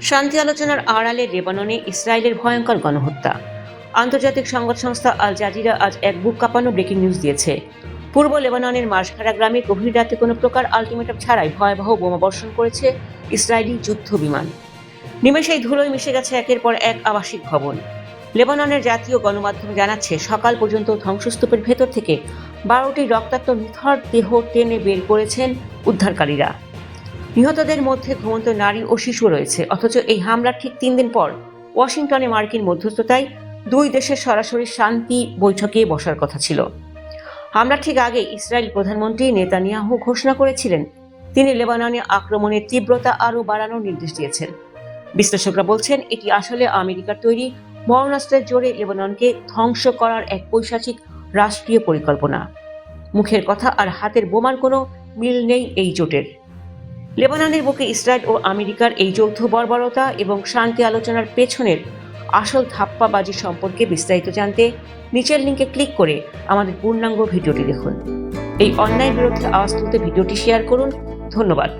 শান্তি আলোচনার আড়ালে লেবাননে ইসরায়েলের ভয়ঙ্কর গণহত্যা। আন্তর্জাতিক সংবাদ সংস্থা আল জাজিরা আজ এক বুক কাঁপানো ব্রেকিং নিউজ দিয়েছে। পূর্ব লেবাননের মাসখারা গ্রামে গভীর রাতে কোনো প্রকার আলটিমেটাম ছাড়াই ভয়াবহ বোমাবর্ষণ করেছে ইসরায়েলি যুদ্ধ বিমান। নিমেষেই ধুলোয় মিশে গেছে একের পর এক আবাসিক ভবন। লেবাননের জাতীয় গণমাধ্যম জানাচ্ছে, সকাল পর্যন্ত ধ্বংসস্তূপের ভেতর থেকে 12টি রক্তাক্ত নিথর দেহ টেনে বের করেছেন উদ্ধারকারীরা। নিহতদের মধ্যে ঘুমন্ত নারী ও শিশু রয়েছে। অথচ এই হামলার ঠিক 3 দিন পর ওয়াশিংটনে মার্কিন মধ্যস্থতায় দুই দেশের সরাসরি শান্তি বৈঠকে বসার কথা ছিল। হামলার ঠিক আগে ইসরায়েল প্রধানমন্ত্রী নেতানিয়াহু ঘোষণা করেছিলেন তিনি লেবাননে আক্রমণের তীব্রতা আরও বাড়ানোর নির্দেশ দিয়েছেন। বিশ্লেষকরা বলছেন, এটি আসলে আমেরিকার তৈরি মরণাস্ত্রের জোরে লেবাননকে ধ্বংস করার এক পৈশাচিক রাষ্ট্রীয় পরিকল্পনা। মুখের কথা আর হাতের বোমার কোনো মিল নেই এই জোটের। লেবাননের বুকে ইসরায়েল ও আমেরিকার এই যৌথ বর্বরতা এবং শান্তি আলোচনার পেছনের আসল ধাপ্পাবাজি সম্পর্কে বিস্তারিত জানতে নিচের লিঙ্কে ক্লিক করে আমাদের পূর্ণাঙ্গ ভিডিওটি দেখুন। এই অন্যায়ের বিরুদ্ধে আওয়াজ তুলতে ভিডিওটি শেয়ার করুন। ধন্যবাদ।